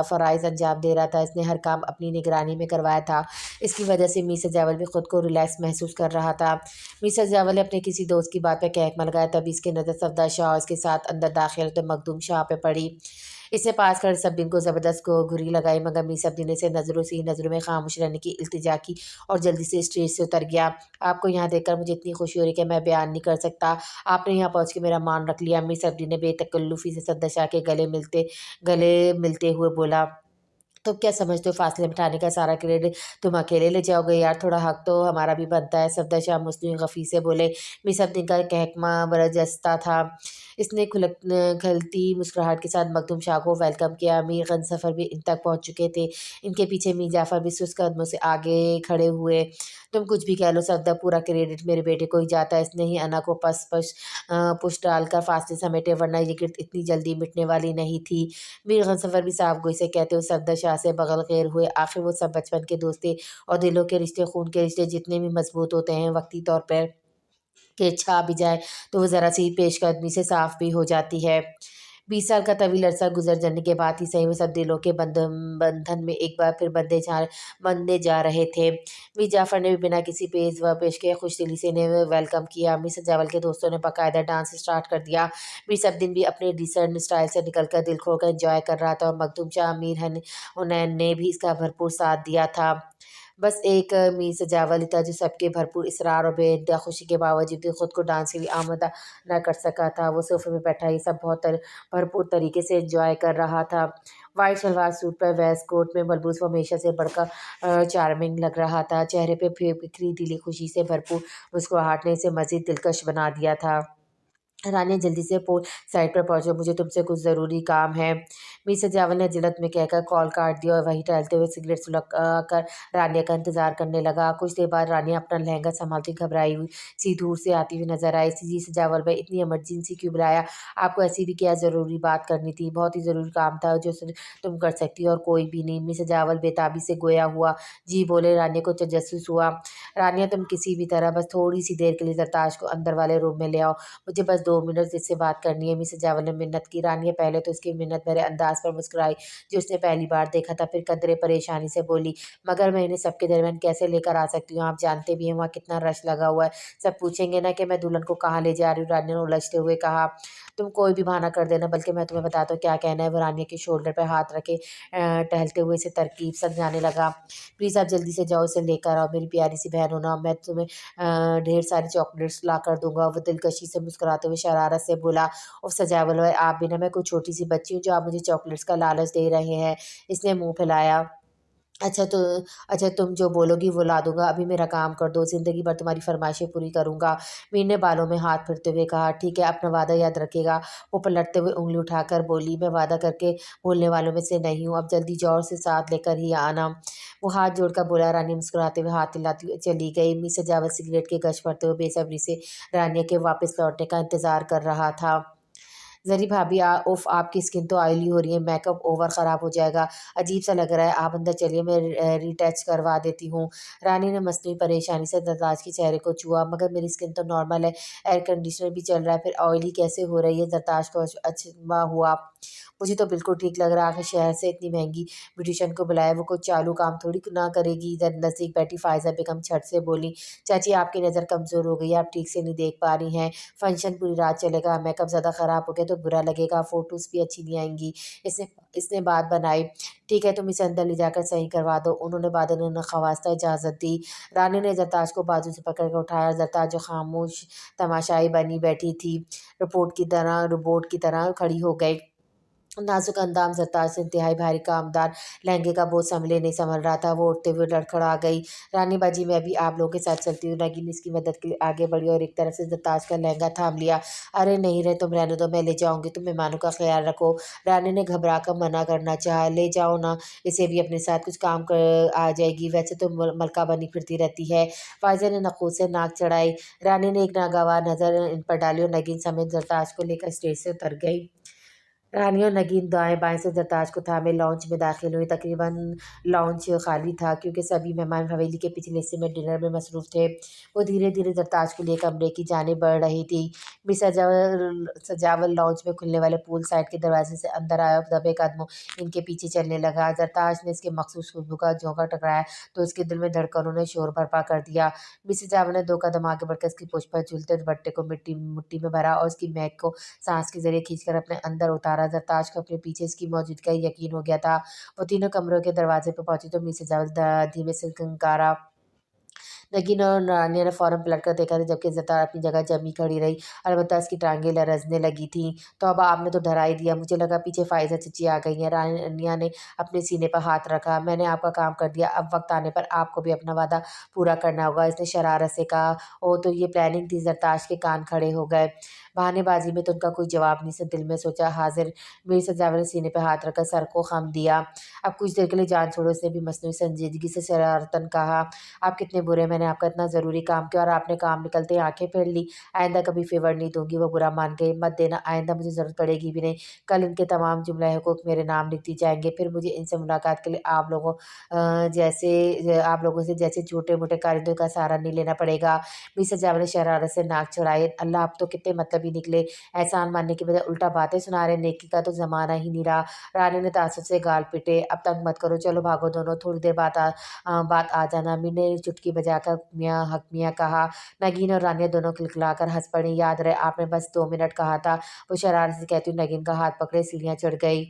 फ़राइज़ अंजाम दे रहा था। इसने हर काम अपनी निगरानी में करवाया था। इसकी वजह से मीर सजावल भी खुद को रिलैक्स महसूस कर रहा था। मीर सजावल ने अपने किसी दोस्त की बात पर कहकमा लगाया, तभी इसकी नज़र सफदर शाह और इसके साथ अंदर दाखिल तो मखदूम शाह पे पड़ी। इसे पास कर सबीन को ज़बरदस्त को घुरी लगाई, मगर मीर सबीन ने इसे नज़रों से ही नज़रों में खामोश रहने की इल्तिजा की और जल्दी से स्टेज से उतर गया। आपको यहाँ देखकर मुझे इतनी खुशी हो रही है कि मैं बयान नहीं कर सकता। आपने यहाँ पहुँच के मेरा मान रख लिया। मीर सबीन ने बेतकल्लुफ़ी से सफदर शाह के गले मिलते हुए बोला। तो क्या समझते हो फासले बिठाने का सारा क्रेडिट तुम अकेले ले जाओगे? यार थोड़ा हक तो हमारा भी बनता है। सफदर शाह मुस्लिम गफ़ी से बोले। मीर सबीन का कहकमा बरजस्ता था। इसने खलती मुस्कुराहट के साथ मखदूम शाह को वेलकम किया। मीर गंजफ़र भी इन तक पहुँच चुके थे। इनके पीछे मीर जाफ़र भी सुस्त कदमों से आगे खड़े हुए। तुम कुछ भी कह लो सफदर, पूरा क्रेडिट मेरे बेटे को ही जाता है। इसने ही अना को पुश डालकर फासले समेटे, वरना ये गिरद इतनी जल्दी मिटने वाली नहीं थी। मीर गंजफ़र भी साफ गोई से कहते हुए सफदर शाह से बगल खैर हुए। आखिर वो सब बचपन के दोस्त थे और दिलों के रिश्ते, खून के रिश्ते जितने भी मजबूत होते हैं, वक्ती तौर पर के छा भी जाए तो वो ज़रा सी पेशकदमी से साफ भी हो जाती है। 20 साल का तवील अरसा गुजर जाने के बाद ही सही में सब दिलों के बंधन में एक बार फिर बंधे जा रहे थे। मीर जाफर ने भी बिना किसी पेश व पेश के खुशदिली से इन्हें वेलकम किया। मीर सजावल के दोस्तों ने बाकायदा डांस स्टार्ट कर दिया। मीर सब दिन भी अपने डिसेंट स्टाइल से निकलकर दिल खोल कर एंजॉय कर रहा था और मखदूम शाह मीर हुनैन ने भी इसका भरपूर साथ दिया था। बस एक मीर सजावल ही था जो सबके भरपूर इसरार और बेइंतहा खुशी के बावजूद भी खुद को डांस के लिए आमादा न कर सका था। वो सोफे में बैठा ये सब बहुत भरपूर तरीके से एंजॉय कर रहा था। वाइट सलवार सूट पर वेस्ट कोट में मलबूस वो हमेशा से बढ़कर चार्मिंग लग रहा था। चेहरे पे बिखरी दिली खुशी से भरपूर मुस्कुराहट ने इसे मज़ीद दिलकश बना दिया था। रानी जल्दी से पोल साइड पर पहुंचो, मुझे तुमसे कुछ ज़रूरी काम है। मीर सजावल ने जिलत में कहकर कॉल काट दिया और वहीं टहलते हुए सिगरेट सुलग कर रानिया का इंतजार करने लगा। कुछ देर बाद रानिया अपना लहंगा संभालती घबराई हुई सी दूर से आती हुई नजर आई। जी सजावल भाई, इतनी इमरजेंसी क्यों बुलाया? आपको ऐसी भी क्या ज़रूरी बात करनी थी? बहुत ही ज़रूरी काम था जो तुम कर सकती हो और कोई भी नहीं। मीर सजावल बेताबी से गोया हुआ जी बोले। रानिया को तजस्सुस हुआ। रानिया, तुम किसी भी तरह बस थोड़ी सी देर के लिए जरताज को अंदर वाले रूम में ले आओ, मुझे बस 2 मिनट इससे बात करनी है। मिस जावल ने मिन्नत की। रानिया पहले तो उसकी मिन्नत भरे अंदाज पर मुस्कुराई जो उसने पहली बार देखा था, फिर कदरे परेशानी से बोली, मगर मैं इन्हें सबके दरमियान कैसे लेकर आ सकती हूँ? आप जानते भी हैं वहाँ कितना रश लगा हुआ है। सब पूछेंगे ना कि मैं दुल्हन को कहाँ ले जा रही हूँ। रानिया ने उलझते हुए कहा, तुम कोई भी बहाना कर देना, बल्कि मैं तुम्हें बताता हूँ क्या कहना है। वो रानिया के शोल्डर पर हाथ रखे टहलते हुए इसे तरकीब समझाने लगा। प्लीज़ आप जल्दी से जाओ, इसे लेकर आओ, मेरी प्यारी सी बहन हो ना, मैं तुम्हें ढेर सारी चॉकलेट्स ला कर दूंगा। वो दिलकशी से मुस्कुराते हुए शरारत से बोला, उफ सजावल भाई, आप भी ना, मैं कोई छोटी सी बच्ची हूँ जो आप मुझे चॉकलेट्स का लालच दे रहे हैं? इसने मुंह फैलाया। अच्छा तो अच्छा, तुम जो बोलोगी वो ला दूंगा, अभी मेरा काम कर दो, ज़िंदगी भर तुम्हारी फरमाइशें पूरी करूंगा। मीर ने बालों में हाथ फिरते हुए कहा, ठीक है, अपना वादा याद रखेगा। वो पलटते हुए उंगली उठाकर बोली, मैं वादा करके भूलने वालों में से नहीं हूँ, अब जल्दी जाओ और उसे साथ लेकर ही आना। वो हाथ जोड़कर बोला। रानी मुस्कुराते हुए हाथ हिलाती हुई चली गई। मिस सजावत सिगरेट की गश भरते हुए बेसब्री से रानिया के वापस लौटने का इंतजार कर रहा था। ज़री भाभी, उफ़, आपकी स्किन तो ऑयली हो रही है, मेकअप ओवर ख़राब हो जाएगा, अजीब सा लग रहा है, आप अंदर चलिए, मैं रीटच करवा देती हूँ। रानी ने मसनूई परेशानी से दरताज के चेहरे को छुआ, मगर मेरी स्किन तो नॉर्मल है, एयर कंडीशनर भी चल रहा है, फिर ऑयली कैसे हो रही है? दरताज को अचंभा हुआ। मुझे तो बिल्कुल ठीक लग रहा है, आखिर शहर से इतनी महंगी ब्यूटिशियन को बुलाया, वो कोई चालू काम थोड़ी ना करेगी। इधर नज़दीक बैठी फ़ायज़ा बेगम छट से बोली, चाची आपकी नज़र कमज़ोर हो गई है, आप ठीक से नहीं देख पा रही हैं, फंक्शन पूरी रात चलेगा, मेकअप ज़्यादा ख़राब हो गया तो बुरा लगेगा, फ़ोटोज़ भी अच्छी नहीं आएंगी। इसने इसने बात बनाई। ठीक है, तुम इसे अंदर ले जाकर सही करवा दो। उन्होंने बादल ने ख़वास्ता इजाज़त दी। रानी ने जरताज को बाजू से पकड़ कर उठाया। जरताज जो खामोश तमाशाई बनी बैठी थी, रोबोट की तरह खड़ी हो गई। नाजुक अंदाज सरताज से इंतहाई भारी कामदार लहंगे का बोझ संभले नहीं संभल रहा था। वो उठते हुए लड़खड़ा गई। रानी बाजी, मैं भी आप लोगों के साथ चलती हूँ। नगीन इसकी मदद के लिए आगे बढ़ी और एक तरफ से सरताज का लहंगा थाम लिया। अरे नहीं रहे, तुम रहने दो, मैं ले जाऊंगी, तुम मेहमानों का ख्याल रखो। रानी ने घबरा कर मना करना चाहा। ले जाओ ना, इसे भी अपने साथ, कुछ काम कर आ जाएगी, वैसे तो मलका बनी फिरती रहती है। फायजा ने नखून से नाक चढ़ाई। रानी ने एक नागवार नज़र इन पर डाली और नगीन समेत सरताज को लेकर स्टेज से उतर गई। रानी और नगीन दाएं बाएं से जरताज को थामे लॉन्च में दाखिल हुई। तकरीबन लॉन्च खाली था क्योंकि सभी मेहमान हवेली के पिछले हिस्से में डिनर में मसरूफ़ थे। वो धीरे धीरे जरताज को लिए कमरे की जानिब बढ़ रही थी। मिस सजावल लॉन्च में खुलने वाले पूल साइड के दरवाजे से अंदर आया और दबे कदमों इनके पीछे चलने लगा। जरताज ने इसके मखसूस खुशबू का झोंका टकराया तो इसके दिल में धड़कनों ने शोर बर्पा कर दिया। मिस सजावल ने 2 कदम आगे बढ़कर इसकी पुष्प पर झूलते दुपट्टे को मुट्ठी में भरा और उसकी महक को सांस के जरिए खींचकर अपने अंदर उतारा। जरताज को अपने पीछे इसकी मौजूदगी का यकीन हो गया था। वो तीनों कमरों के दरवाजे पर पहुंची तो मिसेज जावेद धीमे से खंकारा। नगीन और रानिया ने फ़ौरन पलटकर देखा था, जबकि ज़रदार अपनी जगह जमी खड़ी रही। अलबत्ता उसकी टाँगें लरज़ने लगी थीं। तौबा, आपने तो डरा ही दिया, मुझे लगा पीछे फ़ाइज़ा चची आ गई हैं। रानिया ने अपने सीने पर हाथ रखा। मैंने आपका काम कर दिया, अब वक्त आने पर आपको भी अपना वादा पूरा करना होगा, इसने शरारत से कहा। ओह, तो ये प्लानिंग थी? ज़रताश के कान खड़े हो गए। बहानेबाजी में तो उनका कोई जवाब नहीं, से दिल में सोचा हाजिर। मेरी सजावट ने सीने पर हाथ रखकर सर को खम दिया। अब कुछ देर के लिए जान छोड़ो, इसने भी मसनूई संजीदगी से शरारतन कहा। आप कितने बुरे, मैंने نے आपका इतना ज़रूरी काम किया और आपने काम निकलते ही आंखें फेर ली। आइंदा कभी फेवर नहीं दूंगी। वो बुरा मान गई। मत देना, आइंदा मुझे ज़रूरत पड़ेगी भी नहीं। कल इनके तमाम जुमला हुकूक मेरे नाम लिख दी जाएंगे। फिर मुझे इनसे मुलाकात के लिए आप लोगों से जैसे छोटे मोटे कारिंदों का सहारा नहीं लेना पड़ेगा। मिसेस जावल ने शरारत से नाक चढ़ाई। अल्लाह, आप तो कितने मतलबी निकले। एहसान मानने की बजाय उल्टा बातें सुना रहे। नेकी का तो ज़माना ही नहीं रहा। रानी ने तासुब से गाल पिटे। अब तंग मत करो, चलो भागो दोनों, थोड़ी देर बाद आ जाना। मीर ने चुटकी बजाकर हक मियाँ कहा। नगीन और रानिया दोनों खिलखिलाकर हंस पड़ी। याद रहे, आपने बस 2 मिनट कहा था। वो शरारत से कहती हुई नगीन का हाथ पकड़े सीढ़ियाँ चढ़ गई।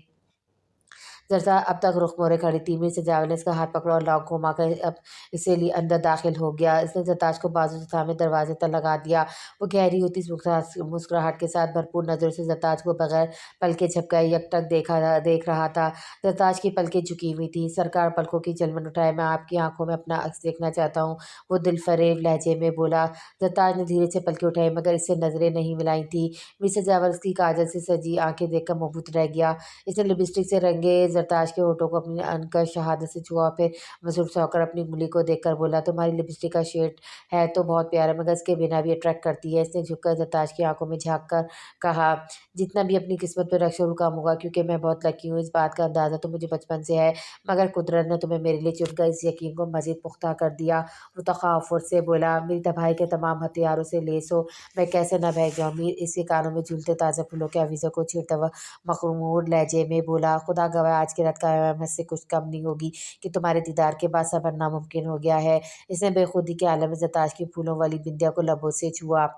जरसा अब तक रुख मोड़े खड़ी थी। मीर से जावल ने इसका हाथ पकड़ा और लॉक घुमाकर अब इसे लिए अंदर दाखिल हो गया। इसने जरताज को बाजू से थामे दरवाजे तक लगा दिया। वो गहरी होती मुस्कुराहट के साथ भरपूर नज़रों से जरताज को बगैर पलके झपकाए यकटक देख रहा था। जरताज की पलकें झुकी हुई थी। सरकार पलकों की झलमन उठाए। मैं आपकी आंखों में अपना अक्स देखना चाहता हूँ, वो दिलफरेब लहजे में बोला। जरताज ने धीरे से पलकें उठाई मगर इससे नजरें नहीं मिलाई थी। मिसेस जावल उसकी काजल से सजी आंखें देखकर मबहूत रह गया। इसने लिपस्टिक से रंगे जरताज के होठों को अपनी अनकश शहादत से छुआ। फिर मसरूफ होकर अपनी उंगली को देखकर बोला, तुम्हारी लिपस्टिक का शेड है तो बहुत प्यारा मगर इसके बिना भी अट्रैक्ट करती है। इसने झुककर जरताज की आंखों में झांक कर कहा, जितना भी अपनी किस्मत पर रख शुरू कम होगा क्योंकि मैं बहुत लकी हूँ। इस बात का अंदाज़ा तो मुझे बचपन से है मगर कुदरत ने तुम्हें मेरे लिए चुनकर इस यकीन को मजीद पुख्ता कर दिया। वो तखाफुर से बोला, मेरी तबाही के तमाम हथियारों से लेस हो, मैं कैसे न बह जाऊँ। मीर इसके कानों में झूलते ताज़ा फूलों के अवीज़ों को छेड़ता हुआ मखमूर लहजे में बोला, खुदा गवाह आज की रात क़यामत से कुछ कम नहीं होगी कि तुम्हारे दीदार के बाद सब्र नामुमकिन हो गया है। इसने बेखुदी के आलम में जरताज की फूलों वाली बिंदिया को लबों से छुआ।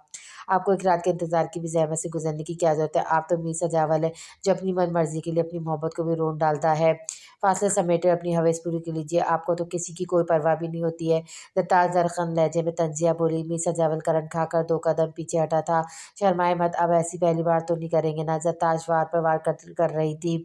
आपको एक रात के इंतजार की भी ज़हमत से गुजरने की क्या ज़रूरत है। आप तो मीर सजावल है जो अपनी मन मर्जी के लिए अपनी मोहब्बत को भी रोन डालता है। फासले समेटे अपनी हवस पूरी कर लीजिए, आपको तो किसी की कोई परवाह भी नहीं होती है। जरताज दरखन लहजे में तंजिया बोली। मीर सजावल करन खाकर 2 कदम पीछे हटा था। शर्माए मत, अब ऐसी पहली बार तो नहीं करेंगे ना। जरताज वार पर वार कर रही थी।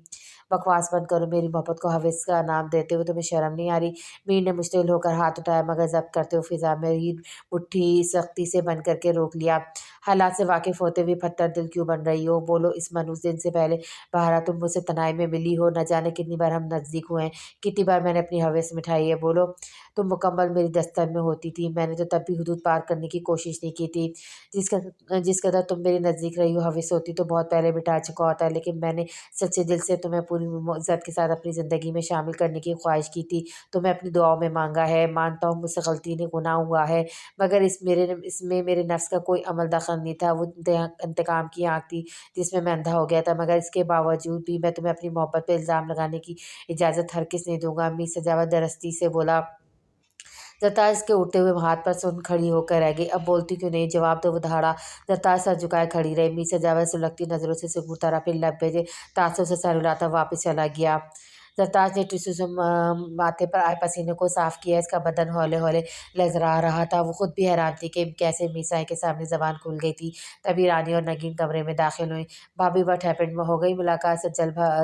बकवास बंद करो, मेरी मोहब्बत को हवस का नाम देते हुए तुम्हें शर्म नहीं आ रही। मीर ने मुश्तिल होकर हाथ उठाया मगर जब्त करते हुए फिजा में ही मुट्ठी सख्ती से बंद करके रोक लिया। हालात से वाकिफ होते हुए पत्थर दिल क्यों बन रही हो? बोलो, इस मनहूस दिन से पहले बहरा तुम मुझसे तनाई में मिली हो। न जाने कितनी बार हम नज़दीक हुए हैं, कितनी बार मैंने अपनी हवस मिठाई है। बोलो, तुम मुकम्मल मेरी दस्तक में होती थी, मैंने तो तब भी हदूद पार करने की कोशिश नहीं की थी। जिस कदर तुम मेरे नज़दीक रही हो, हवस होती तो बहुत पहले मिटा चुका होता है, लेकिन मैंने सच्चे दिल से तुम्हें पूरी इज़्ज़त के साथ अपनी ज़िंदगी में शामिल करने की ख्वाहिश की थी। तुम्हें अपनी दुआओं में मांगा है। मानता हूँ मुझसे गलती ने गुनाह हुआ है मगर इसमें मेरे नफ्स का कोई अमल दखल नहीं था। वो इंतकाम की आग थी जिसमें मैं अंधा हो गया था मगर इसके बावजूद भी मैं तुम्हें अपनी मोहब्बत पर इल्ज़ाम लगाने की इजाज़त हरगिज़ नहीं दूंगा। मीर सजावत दरस्ती से बोला। जरताज के उठते हुए हाथ पर सुन खड़ी होकर रह गई। अब बोलती क्यों नहीं, जवाब दो, वो दहाड़ा। जरताज सर झुकाए खड़ी रही। मीर सजावत सुलगती नज़रों से घूरता रहा, फिर लब भेजे तासुब से सर हिलाता वापस चला गया। जरताज ने टिश्यू से माथे पर आए पसीने को साफ किया। इसका बदन हौले हौले लज़रा रहा था। वो खुद भी हैरान थी कि कैसे मीसाई के सामने ज़बान खुल गई थी। तभी रानी और नगीन कमरे में दाखिल हुई। भाभी, व्हाट हैपेंड? हो गई मुलाकात?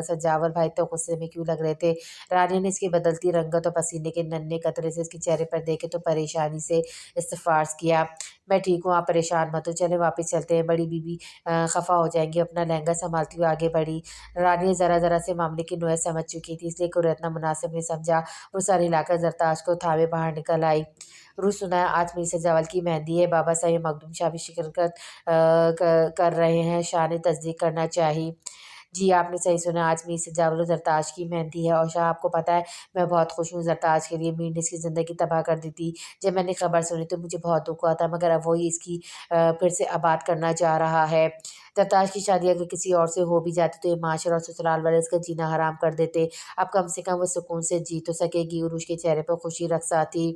सजावल भाई तो गुस्से में क्यों लग रहे थे? रानी ने इसकी बदलती रंगत और पसीने के नन्हे कतरे से इसके चेहरे पर देखे तो परेशानी से इस्तफार्स किया। मैं ठीक हूँ, आप परेशान मत हो, चले वापस चलते हैं। बड़ी बीबी खफा हो जाएंगी। अपना लहंगा संभालती हुई आगे बढ़ी। रानी ज़रा ज़रा से मामले की नुहैत समझ चुकी थी, इसलिए कोई इतना मुनासिब नहीं समझा। वो सर हिलाकर जरताज को थामे बाहर निकल आई। रूस सुना है आज मीर सजावल की मेहंदी है। बाबा साहब मखदूम शाह भी शिरकत कर रहे हैं। शाह ने तस्दीक करना चाहिए। जी, आपने सही सुना, आज मीर सजावल और जरताज की मेहंदी है। और शाह, आपको पता है मैं बहुत खुश हूँ जरताज के लिए। मीर ने इसकी ज़िंदगी तबाह कर दी थी। जब मैंने खबर सुनी तो मुझे बहुत दुख हुआ था मगर अब वही इसकी फिर से आबाद करना चाह रहा है। जरताज की शादी अगर किसी और से हो भी जाती तो ये माशरा और ससुराल वाले इसका जीना हराम कर देते। अब कम से कम वो सुकून से जी तो सकेगी। उरुश के चेहरे पर खुशी रखसा थी।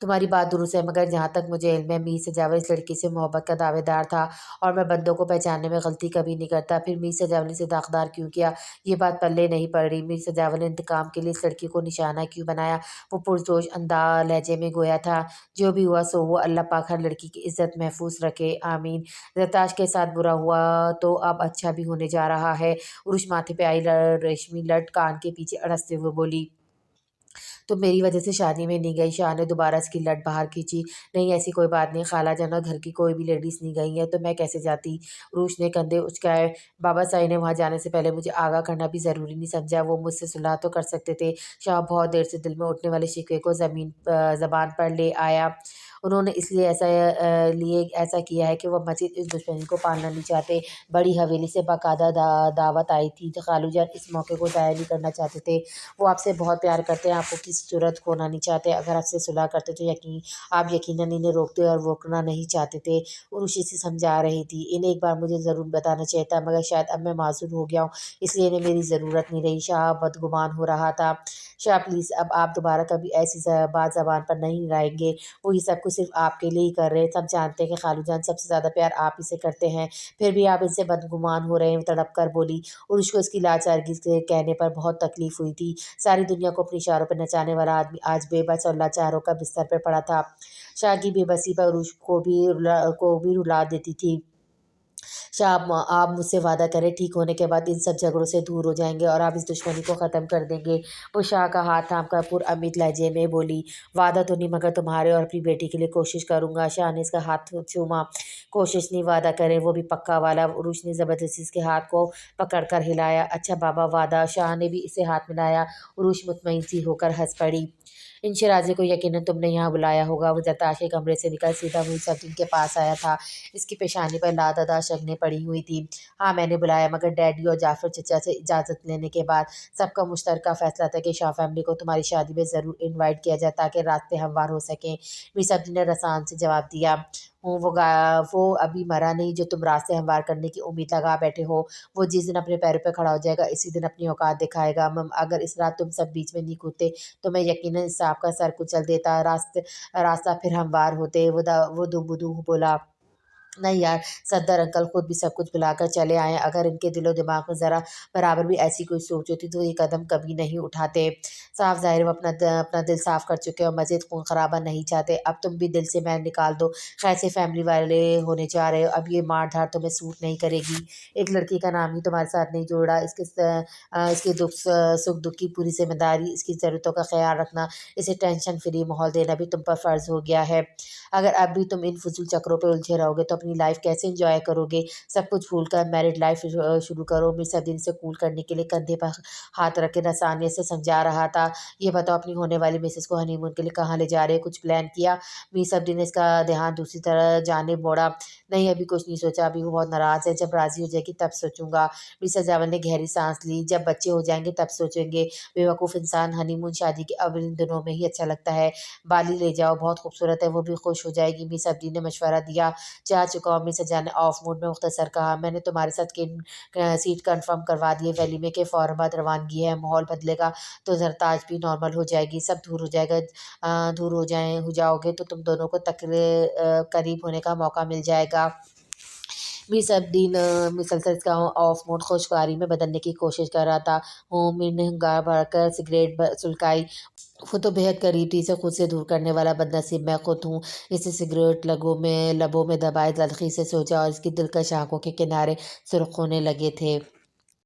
तुम्हारी बात दुरुस्त है मगर जहाँ तक मुझे इल्म है, मीर सजावल इस लड़की से मोहब्बत का दावेदार था और मैं बंदों को पहचानने में गलती कभी नहीं करता। फिर मीर सजावल ने इसे दागदार क्यों किया? ये बात पल्ले नहीं पड़ रही। मीर सजावल ने इंतकाम के लिए इस लड़की को निशाना क्यों बनाया? वो पुरजोश लहजे में गोया था, जो भी हुआ सो हुआ, अल्लाह पाक हर लड़की की इज्जत महफूज रखे, आमीन। रताश के साथ बुरा हुआ तो अब अच्छा भी होने जा रहा है। उरुश माथे पे आई रेशमी लट कान के पीछे अड़सते हुए बोली। تو میری وجہ سے شادی میں نہیں گئی۔ شاہ نے دوبارہ اس کی لٹ باہر کھینچی۔ نہیں ایسی کوئی بات نہیں، خالہ جان اور گھر کی کوئی بھی لیڈیز نہیں گئی ہیں تو میں کیسے جاتی؟ عروج نے کندھے اچکائے۔ بابا صاحب نے وہاں جانے سے پہلے مجھے آگاہ کرنا بھی ضروری نہیں سمجھا؟ وہ مجھ سے صلح تو کر سکتے تھے۔ شاہ بہت دیر سے دل میں اٹھنے والے شکوے کو زبان پر لے آیا۔ انہوں نے اس لیے ایسا کیا ہے کہ وہ مزید اس دشمنی کو پالنا نہیں چاہتے۔ بڑی حویلی سے باقاعدہ دعوت آئی تھی۔ خالو جان اس موقع کو ضائع نہیں کرنا چاہتے تھے۔ وہ آپ سے بہت پیار کرتے ہیں، آپ کو کسی صورت کھونا نہیں چاہتے۔ اگر آپ سے صلح کرتے تو آپ یقیناً انہیں روکتے اور روکنا نہیں چاہتے تھے۔ عروشی سے سمجھا رہی تھی۔ انہیں ایک بار مجھے ضرور بتانا چاہیے تھا، مگر شاید اب میں معذور ہو گیا ہوں، اس لیے انہیں میری ضرورت نہیں رہی۔ شاہ بدگمان ہو رہا تھا۔ شاہ پلیز، اب آپ دوبارہ کبھی ایسی بات زبان پر نہیں لائیں گے۔ وہ یہ سب کچھ صرف آپ کے لیے ہی کر رہے ہیں۔ سب جانتے ہیں کہ خالو جان سب سے زیادہ پیار آپ ہی سے کرتے ہیں، پھر بھی آپ ان سے بدگمان ہو رہے ہیں۔ تڑپ کر بولی۔ عروج کو اس کی لاچارگی کے کہنے پر بہت تکلیف ہوئی تھی۔ ساری دنیا کو اپنے اشاروں پر نچانے والا آدمی آج بے بس اور لاچاروں کا بستر پر پڑا تھا۔ شاہ کی بے بسی پر عروج کو بھی رلا دیتی تھی۔ شاہ، آپ مجھ سے وعدہ کریں ٹھیک ہونے کے بعد ان سب جھگڑوں سے دور ہو جائیں گے اور آپ اس دشمنی کو ختم کر دیں گے؟ وہ شاہ کا ہاتھ تھام کر پرامید لہجے میں بولی۔ وعدہ تو نہیں، مگر تمہارے اور اپنی بیٹی کے لیے کوشش کروں گا۔ شاہ نے اس کا ہاتھ چوما۔ کوشش نہیں، وعدہ کریں، وہ بھی پکا والا۔ عروج نے زبردستی اس کے ہاتھ کو پکڑ کر ہلایا۔ اچھا بابا، وعدہ؟ شاہ نے بھی اسے ہاتھ ملایا۔ عروج مطمئن سی ہو کر ہنس پڑی۔ ان شیرازی کو یقیناً تم نے یہاں بلایا ہوگا۔ وہ زرتاش کے کمرے سے نکل سیدھا محیط الدین کے پاس آیا تھا۔ اس کی پیشانی پر لاتعداد شگنیں پڑی ہوئی تھیں۔ ہاں میں نے بلایا، مگر ڈیڈی اور جعفر چچا سے اجازت لینے کے بعد۔ سب کا مشترکہ فیصلہ تھا کہ شاہ فیملی کو تمہاری شادی میں ضرور انوائٹ کیا جائے تاکہ راستے ہموار ہو سکیں۔ مرزا الدین نے رسان سے جواب دیا۔ وہ ابھی مرا نہیں جو تم راستے ہموار کرنے کی امید لگا بیٹھے ہو۔ وہ جس دن اپنے پیروں پہ کھڑا ہو جائے گا اسی دن اپنی اوقات دکھائے گا۔ اگر اس رات تم سب بیچ میں نہیں کودتے تو میں یقیناً اس صاحب کا سر کچل دیتا، راستہ پھر ہموار ہوتے۔ وہ دو بدو بولا۔ نہیں یار، صدر انکل خود بھی سب کچھ بلا کر چلے آئے ہیں۔ اگر ان کے دل و دماغ میں ذرا برابر بھی ایسی کوئی سوچ ہوتی تو یہ قدم کبھی نہیں اٹھاتے۔ صاف ظاہر وہ اپنا دل صاف کر چکے اور مزید خون خرابہ نہیں چاہتے۔ اب تم بھی دل سے میں نکال دو، خیر سے فیملی والے ہونے جا رہے ہو، اب یہ مار دھاڑ تمہیں سوٹ نہیں کرے گی۔ ایک لڑکی کا نام ہی تمہارے ساتھ نہیں جوڑا، اس کے سکھ دکھ کی پوری ذمہ داری، اس کی ضرورتوں کا خیال رکھنا، اسے ٹینشن فری ماحول دینا بھی تم پر فرض ہو گیا ہے۔ اگر اب بھی تم ان فضول چکروں پہ الجھے رہو گے تو اپنی لائف کیسے انجوائے کرو گے؟ سب کچھ بھول کر میرڈ لائف شروع کرو۔ مرزا الدین سے کول کرنے کے لیے کندھے پر ہاتھ رکھ کے رسانیت سے سمجھا رہا تھا۔ یہ بتاؤ اپنی ہونے والی مسز کو ہنی مون کے لیے کہاں لے جا رہے ہو؟ کچھ پلان کیا؟ مرزا الدین نے اس کا دھیان دوسری طرف جانب موڑا۔ نہیں ابھی کچھ نہیں سوچا، ابھی وہ بہت ناراض ہے، جب راضی ہو جائے گی تب سوچوں گا۔ مرزا جاول نے گہری سانس لی۔ جب بچے ہو جائیں گے تب سوچیں گے۔ بے وقوف انسان، ہنی مون شادی کے اولین دنوں میں ہی اچھا لگتا ہے۔ بالی لے جاؤ، بہت خوبصورت ہے، وہ بھی خوش ہو جائے گی۔ مرزا الدین نے مشورہ دیا۔ جا چکا ہوں، مرزا جان نے آف موڈ میں مختصر کہا۔ میں نے تمہارے ساتھ سیٹ کنفرم کروا دی ہے، ولیمے کے فوراً بعد روانگی ہے۔ ماحول بدلے گا تو زرتاج بھی نارمل ہو جائے گی، سب دور ہو جاؤ گے تو تم دونوں کو قریب ہونے کا موقع مل جائے گا۔ مرزا الدین مسلسل اس کا آف موڈ خوشگواری میں بدلنے کی کوشش کر رہا تھا۔ من ہنگار بھر کر سگریٹ سلگائی۔ وہ تو بہت قریب تھی، اسے خود سے دور کرنے والا بدنصیب میں خود ہوں۔ اسے سگریٹ لبوں میں دبائے تلخی سے سوچا اور اس کی دلکش آنکھوں کے کنارے سرخ ہونے لگے تھے۔